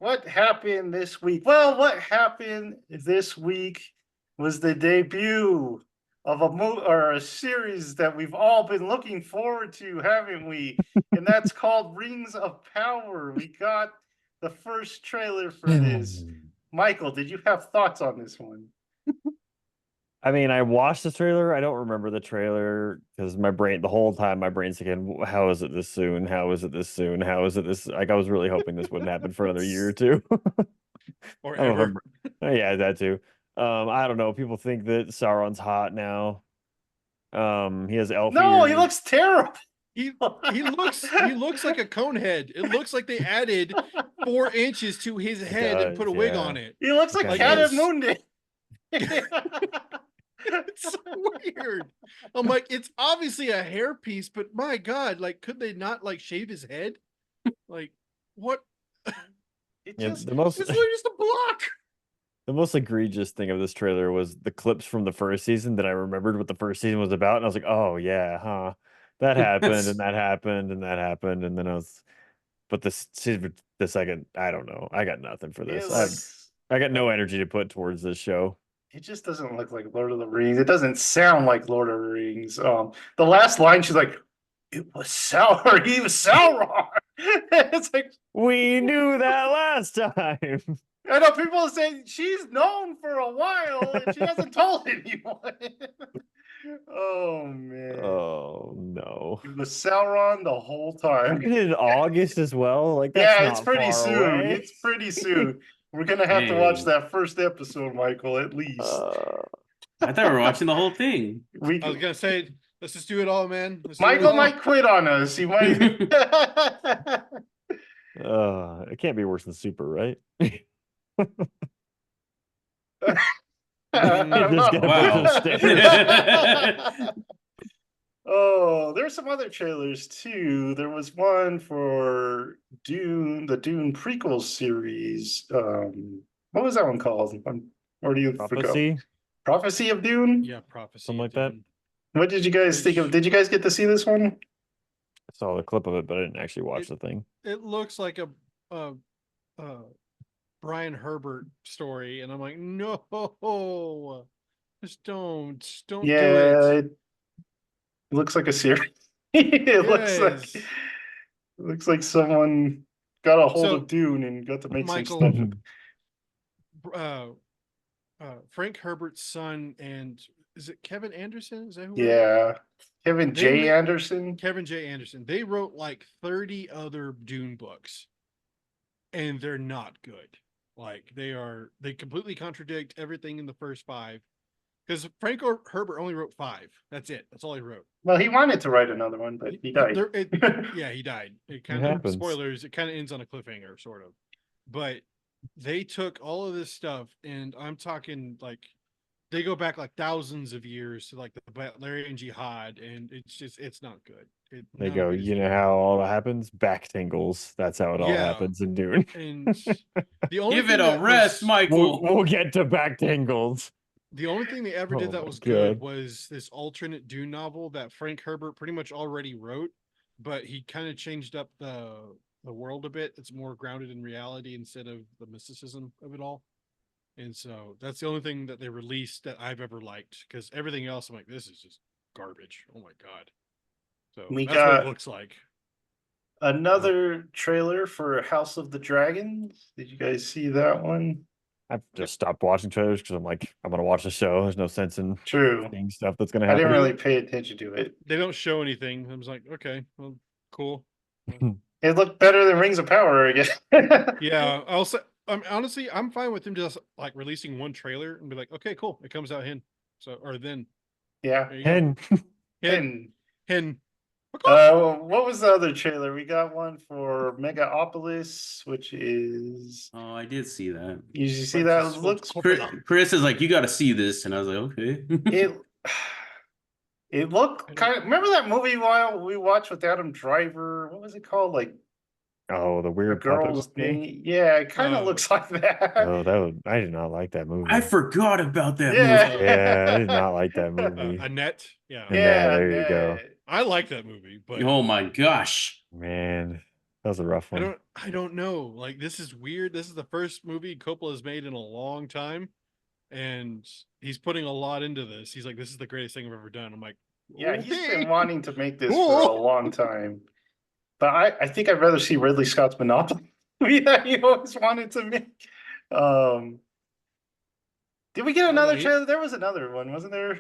what happened this week? Well, what happened this week was the debut of a series that we've all been looking forward to, haven't we? And that's called Rings of Power. We got the first trailer for this. Michael, did you have thoughts on this one? I mean, I watched the trailer. I don't remember the trailer because the whole time, my brain's thinking, how is it this soon? How is it this soon? How is it this? Like, I was really hoping this wouldn't happen for another year or two. Or I don't know if ever. yeah, that too. I don't know. People think that Sauron's hot now. He has elf No, he ears. looks terrible. He looks like a cone head. It looks like they added 4 inches to his head and put a wig on it. He looks like Kinda Cat does. of Mundi. It's so weird. I'm like, it's obviously a hairpiece, but my God, like, could they not like shave his head? Like, what? Yeah, It's literally just a block. the most egregious thing of this trailer was the clips from the first season that I remembered what the first season was about, and I was like, oh yeah, huh. That happened, and that happened, and that happened, and then but the second, I don't know. I got nothing for this. I got no energy to put towards this show. It just doesn't look like Lord of the Rings. It doesn't sound like Lord of the Rings. The last line, she's like, "It was Sauron. He was Sauron." It's like We knew that last time. I know people say she's known for a while and she hasn't told anyone. Oh man. Oh no. It was Sauron the whole time. In August as well. Like that's Yeah, not it's pretty far soon. away. It's pretty soon. We're gonna have to watch that first episode, Michael, at least. I thought we were watching the whole thing. I was gonna say, let's just do it all, man. Michael might quit on us. He might. It can't be worse than Super, right? Wow. Oh, there's some other trailers too. There was one for Dune, the Dune prequel series. What was that one called? Or do you Prophecy? forget? Prophecy of Dune? Yeah, Prophecy. Something like that. What did you guys think of? Did you guys get to see this one? I saw the clip of it, but I didn't actually watch the thing. It looks like a Brian Herbert story, and I'm like, no, just don't do it. It looks like a series. It looks like someone got a hold of Dune and got to make Michael, some stuff. Frank Herbert's son, and is it Kevin Anderson? Is that who? Yeah, Kevin J. Anderson. Kevin J. Anderson. They wrote like 30 other Dune books, and they're not good. Like they completely contradict everything in the first 5. Because Frank Herbert only wrote 5. That's it. That's all he wrote. Well, he wanted to write another one, but he died. Yeah, he died. It kind of spoilers. It kind of ends on a cliffhanger, sort of. But they took all of this stuff, and I'm talking like they go back like thousands of years to like the Valerian Jihad, and it's not good. They go, you know how all that happens? Back tingles. That's how it all happens in Dune. And the only give it a rest, Michael. We'll get to back tingles. The only thing they ever did that was good was this alternate Dune novel that Frank Herbert pretty much already wrote, but he kind of changed up the world a bit. It's more grounded in reality instead of the mysticism of it all. And so that's the only thing that they released that I've ever liked, because everything else I'm like, this is just garbage. Oh my God. So that's what it looks like. Another trailer for House of the Dragons. Did you guys see that one? I've just stopped watching trailers because I'm like, I'm gonna watch the show. There's no sense in seeing stuff that's gonna happen. I didn't really pay attention to it. They don't show anything. I was like, okay, well, cool. It looked better than Rings of Power, I guess. Yeah, I'll say. Honestly, I'm fine with them just like releasing one trailer and be like, okay, cool, it comes out then. So or then. Yeah. Hen. What was the other trailer? We got one for Megaopolis, which is. Oh, I did see that. You see that? It looks. Chris is like, you got to see this, and I was like, okay. It looked kind of. Remember that movie we watched with Adam Driver? What was it called? Like. Oh, the weird girls thing. Yeah, it kind of looks like that. Oh, I did not like that movie. I forgot about that movie. Yeah, I did not like that movie. Annette. Yeah. Yeah, there you go. I like that movie, but oh my gosh, man, That was a rough one. I don't know. Like, this is weird. This is the first movie Coppola has made in a long time, and he's putting a lot into this. He's like, "This is the greatest thing I've ever done." I'm like, Yeah, he's okay, been wanting to make this for a cool. long time. But I think I'd rather see Ridley Scott's Monopoly movie that he always wanted to make. Did we get Oh, another well, trailer? There was another one, wasn't there?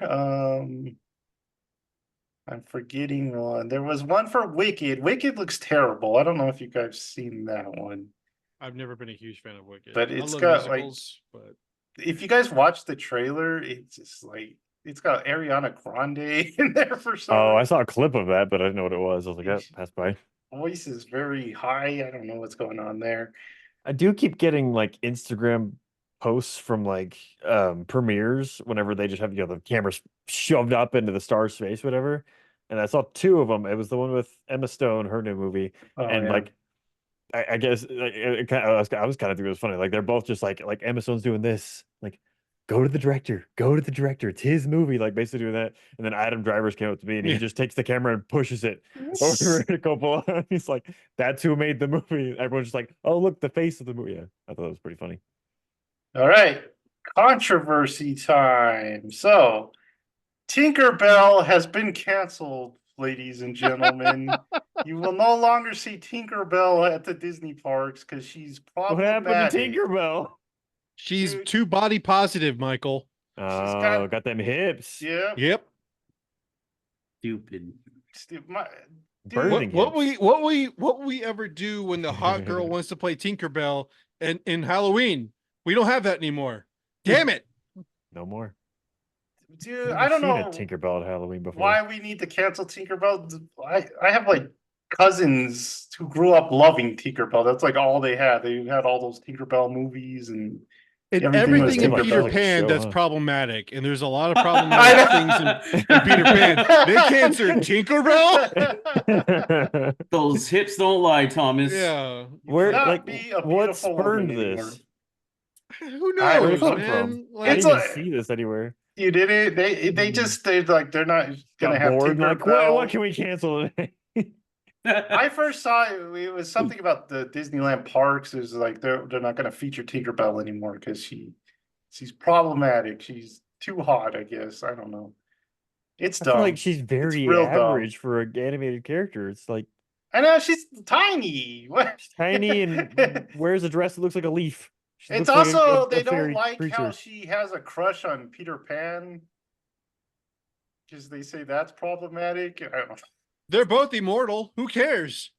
I'm forgetting one. There was one for Wicked. Wicked looks terrible. I don't know if you guys seen that one. I've never been a huge fan of Wicked. But I it's love got, like- musicals, but If you guys watch the trailer, it's just like it's got Ariana Grande in there for some Oh, I reason. saw a clip of that, but I didn't know what it was. I was like, oh, passed by. Voice is very high. I don't know what's going on there. I do keep getting like Instagram posts from like premieres whenever they just have the cameras shoved up into the star's face, whatever. And I saw two of them. It was the one with Emma Stone, her new movie, Oh, and yeah. like I guess like, I was kind of thinking it was funny. Like they're both just like Emma Stone's doing this, like go to the director, go to the director. It's his movie, like basically doing that. And then Adam Drivers came up to me and he just takes the camera and pushes it over to Coppola. He's like, "That's who made the movie." Everyone's just like, "Oh, look, the face of the movie." Yeah, I thought it was pretty funny. All right. Controversy time. So, Tinkerbell has been canceled, ladies and gentlemen. You will no longer see Tinkerbell at the Disney parks because she's What happened to problematic. Tinkerbell? she's Dude. too body positive, Michael. She's Oh, got them hips. Yeah. Yep. Stupid. Birthing What we ever do when the hot girl wants to play Tinkerbell and in Halloween? We don't have that anymore. Damn it. No more. Dude, I've I don't seen know a Tinkerbell at Halloween before. why we need to cancel Tinkerbell. I have like cousins who grew up loving Tinkerbell. That's like all they had. They had all those Tinkerbell movies and And everything was everything in Tinkerbell. Peter Like a Pan show, that's huh? problematic, and there's a lot of problematic things in Peter Pan. They canceled Tinkerbell. Those hips don't lie, Thomas. Yeah, Where cannot like be a what beautiful spurned woman anymore. this? who Where'd Where'd knows, it come man? from? I Like, It's didn't even like- see this anywhere. You did it. They just they're not gonna Got have bored. Like, what Tinkerbell. can we cancel today? I first saw it. It was something about the Disneyland parks. Is like they're not gonna feature Tinkerbell anymore because she's problematic. She's too hot. I guess I don't know. It's I feel dumb. like she's very real average for an animated character. It's like I know she's tiny. What? tiny and wears a dress that looks like a leaf. She It's looks like also a they don't fairy like creature. how she has a crush on Peter Pan. Because they say that's problematic. I don't know. they're both immortal. Who cares?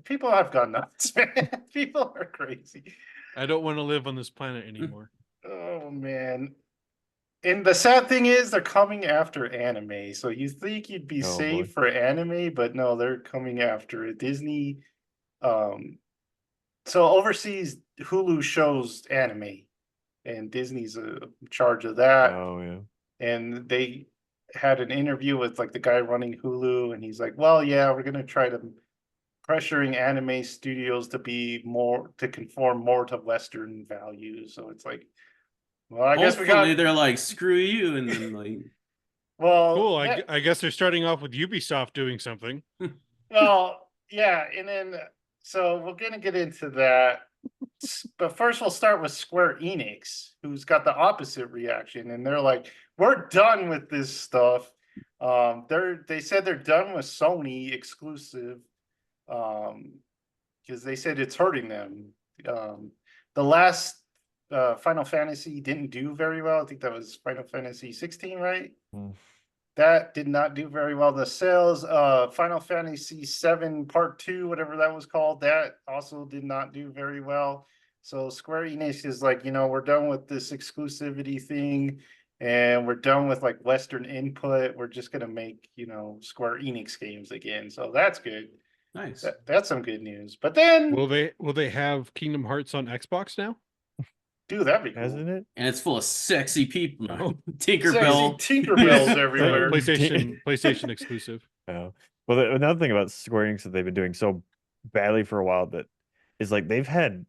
People have gone nuts, man. People are crazy. I don't want to live on this planet anymore. Oh man. And the sad thing is they're coming after anime. So you think you'd be Oh, safe boy. for anime, but no, they're coming after it. Disney so overseas Hulu shows anime and Disney's in charge of that. Oh yeah. And they had an interview with like the guy running Hulu and he's like, "Well, yeah, we're going to try to pressuring anime studios to be more to conform more to Western values." So it's like, well, I guess we Hopefully got. they're like, screw you, and then like, Well, Cool. that- I guess they're starting off with Ubisoft doing something. well, yeah, and then so we're gonna get into that, but first we'll start with Square Enix, who's got the opposite reaction, and they're like, "We're done with this stuff." They said they're done with Sony exclusive, because they said it's hurting them. The last Final Fantasy didn't do very well. I think that was Final Fantasy 16, right? Mm. That did not do very well. The sales, Final Fantasy 7 Part 2, whatever that was called, that also did not do very well. So Square Enix is like, we're done with this exclusivity thing and we're done with like Western input. We're just going to make, Square Enix games again. So that's good. nice. That's some good news. But then, Will they have Kingdom Hearts on Xbox now? dude, that'd be cool. Hasn't it? And it's full of sexy people. Oh. Tinkerbell. Sexy Tinkerbells everywhere. PlayStation exclusive. Oh. Well, another thing about Square Enix that they've been doing so badly for a while that is like they've had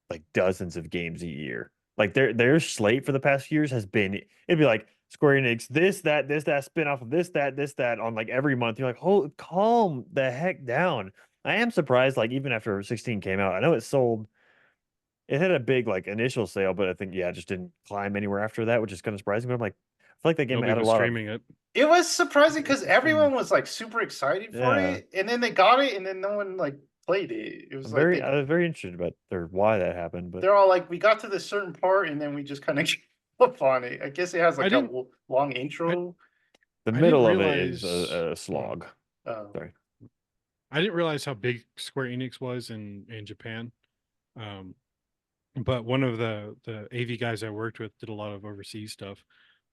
like dozens of games a year. Like their slate for the past few years has been it'd be like Square Enix, this, that spin-off of this, that on like every month. You're like, hold, calm the heck down. I am surprised, like, even after 16 came out, I know it sold, it had a big like initial sale, but I think, yeah, it just didn't climb anywhere after that, which is kind of surprising. But I'm like, I feel like that game Nobody had a was lot of, streaming it. It was surprising because Interesting. everyone was like super excited for Yeah. it, and then they got it, and then no one like played it. It was like I was very interested about why that happened, but they're all like, we got to this certain part, and then we just kind of gave up on it. I guess it has like a long intro. the I middle didn't of it is realize- a slog. Sorry. I didn't realize how big Square Enix was in Japan. But one of the AV guys I worked with did a lot of overseas stuff,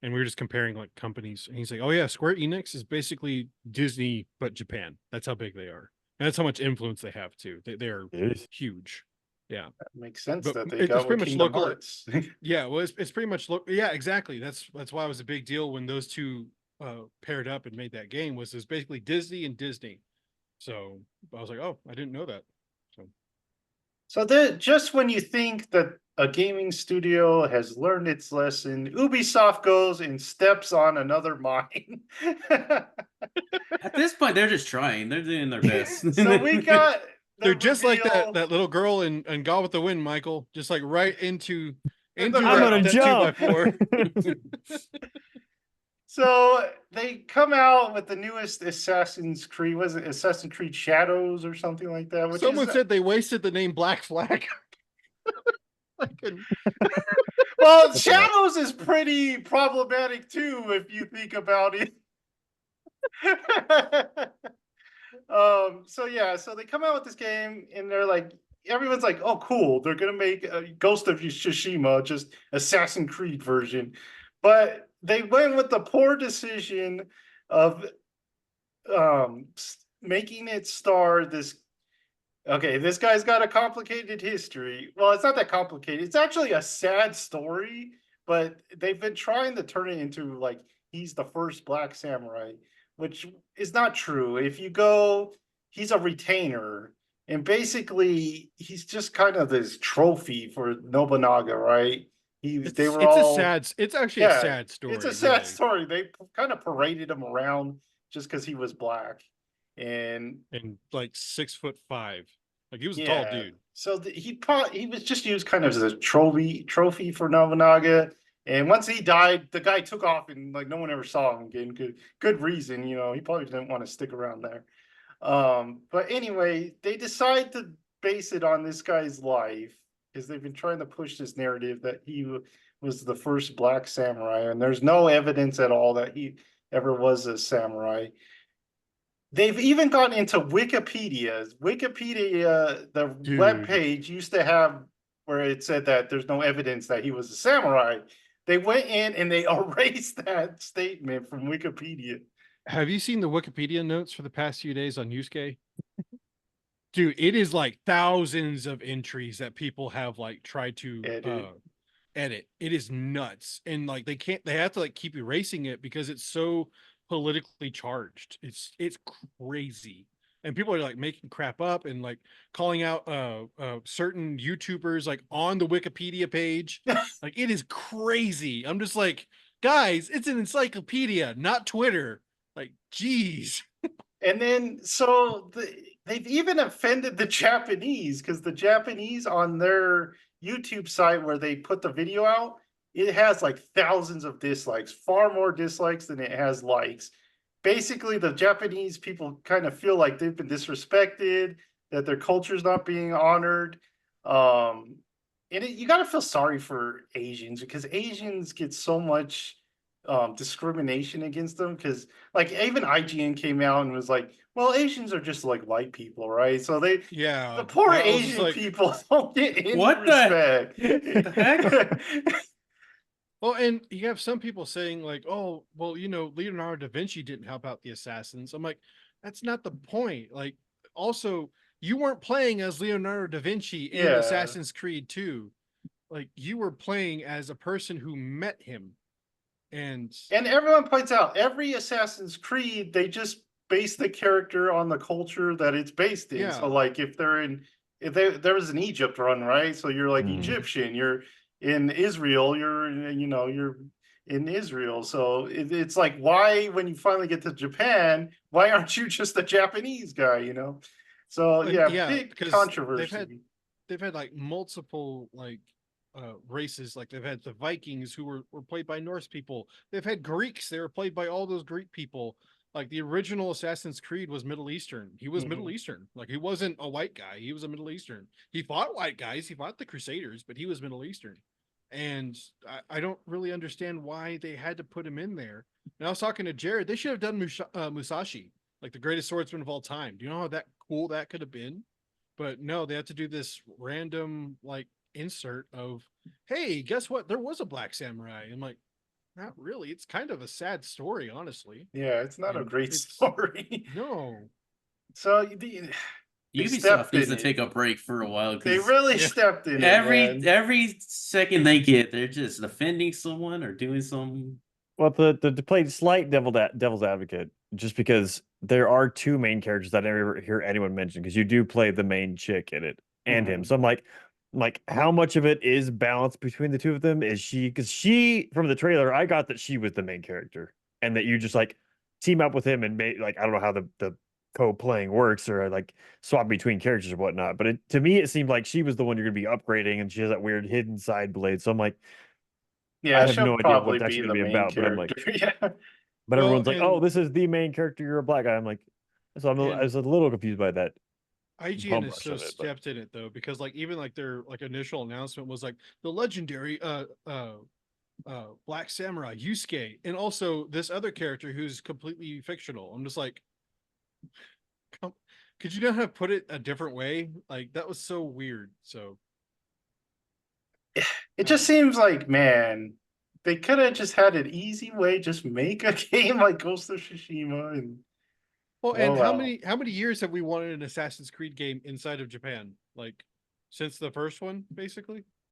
and we were just comparing like companies. And he's like, "Oh yeah, Square Enix is basically Disney but Japan. That's how big they are, and that's how much influence they have too. They are It is. huge. Yeah, That makes sense But that they it's got pretty with much Kingdom local- Hearts. yeah. Well, it's pretty much yeah, exactly. That's why it was a big deal when those two paired up and made that game. Was basically Disney and Disney. So I was like, oh, I didn't know that. So just when you think that a gaming studio has learned its lesson, Ubisoft goes and steps on another mine. At this point, they're just trying. They're doing their best. So we got They're just like reveal- that little girl in Gone with the Wind, Michael. Just like right into I'm that, gonna that jump. 2x4. So they come out with the newest Assassin's Creed. Was it Assassin's Creed Shadows or something like that? Which Someone is, said they wasted the name Black Flag. well, That's Shadows is pretty problematic too, if you think about it. So yeah, so they come out with this game and they're like, everyone's like, oh cool, they're gonna make a Ghost of Tsushima, just Assassin's Creed version. But they went with the poor decision of making it star this. Okay, this guy's got a complicated history. Well, it's not that complicated. It's actually a sad story, but they've been trying to turn it into like he's the first black samurai, which is not true. If you go, he's a retainer, and basically he's just kind of this trophy for Nobunaga, right? They were all It's actually a sad story. it's a sad really. story. They kind of paraded him around just because he was black, and like 6'5". Like he was a tall dude. So he was just used kind of as a trophy for Nobunaga. And once he died, the guy took off, and like no one ever saw him again. Good reason, you know. He probably didn't want to stick around there. But anyway, they decide to base it on this guy's life because they've been trying to push this narrative that he was the first black samurai, and there's no evidence at all that he ever was a samurai. They've even gotten into Wikipedia. Wikipedia, the webpage used to have where it said that there's no evidence that he was a samurai. They went in and they erased that statement from Wikipedia. Have you seen the Wikipedia notes for the past few days on Yusuke? Dude, it is like thousands of entries that people have like tried to edit. It is nuts. And like they have to like keep erasing it because it's so politically charged. It's crazy. And people are like making crap up and like calling out certain YouTubers like on the Wikipedia page. Like it is crazy. I'm just like, guys, it's an encyclopedia, not Twitter. Like, geez. And then so they've even offended the Japanese because the Japanese on their YouTube site where they put the video out, it has like thousands of dislikes, far more dislikes than it has likes. Basically, the Japanese people kind of feel like they've been disrespected, that their culture is not being honored. And you got to feel sorry for Asians because Asians get so much discrimination against them because like even IGN came out and was like, well, Asians are just like white people, right? So the poor Asian people don't get any respect. The heck? Well, and you have some people saying like, oh, well, you know, Leonardo da Vinci didn't help out the assassins. I'm like, that's not the point. Like, also, you weren't playing as Leonardo da Vinci in Assassin's Creed 2. Like, you were playing as a person who met him. And everyone points out every Assassin's Creed, they just base the character on the culture that it's based in. So like if there was an Egypt run, right? So you're like Egyptian, you're in Israel, you're in Israel. So it's like, why, when you finally get to Japan, why aren't you just a Japanese guy? You know. So And yeah, yeah, big because controversy. they've had like multiple like races. Like they've had the Vikings who were played by Norse people. They've had Greeks, they were played by all those Greek people. Like the original Assassin's Creed was Middle Eastern. He was Middle Eastern. Like he wasn't a white guy, he was a Middle Eastern. He fought white guys, he fought the Crusaders, but he was Middle Eastern. And I don't really understand why they had to put him in there. And I was talking to Jared, they should have done Musashi, like the greatest swordsman of all time. Do you know how that cool that could have been? But no, they have to do this random like insert of, hey, guess what? There was a black samurai. I'm like, not really. It's kind of a sad story, honestly. Yeah, it's not a And great it's story. no. So they Ubisoft stepped needs in to it. take a break for a while They because really Yeah. stepped in it, every man. every second they get, they're just offending someone or doing some. Well, to play slight devil's advocate, just because there are two main characters that I never hear anyone mention, because you do play the main chick in it and him. So I'm like, how much of it is balanced between the two of them? Is she, because she, from the trailer, I got that she was the main character, and that you just like team up with him and make, like, I don't know how the co-playing works, or like swap between characters or whatnot. But to me, it seemed like she was the one you're gonna be upgrading, and she has that weird hidden side blade. So I'm like, I Yeah, have she'll no idea probably what it's be actually the going to be main about, but I'm like, character. Yeah. but Well, everyone's like, oh, and this is the main character. You're a black guy. I'm like, so I and was a little confused by that IGN bum is rush so of it. But stepped in it though, because like even like their like initial announcement was like the legendary Black Samurai Yusuke, and also this other character who's completely fictional. I'm just like, come, could you not have put it a different way? Like that was so weird. So It I don't just know. seems like, man, they could have just had an easy way, just make a game like Ghost of Tsushima, and Well, oh and how well. many years have we wanted an Assassin's Creed game inside of Japan? Like since the first one, basically.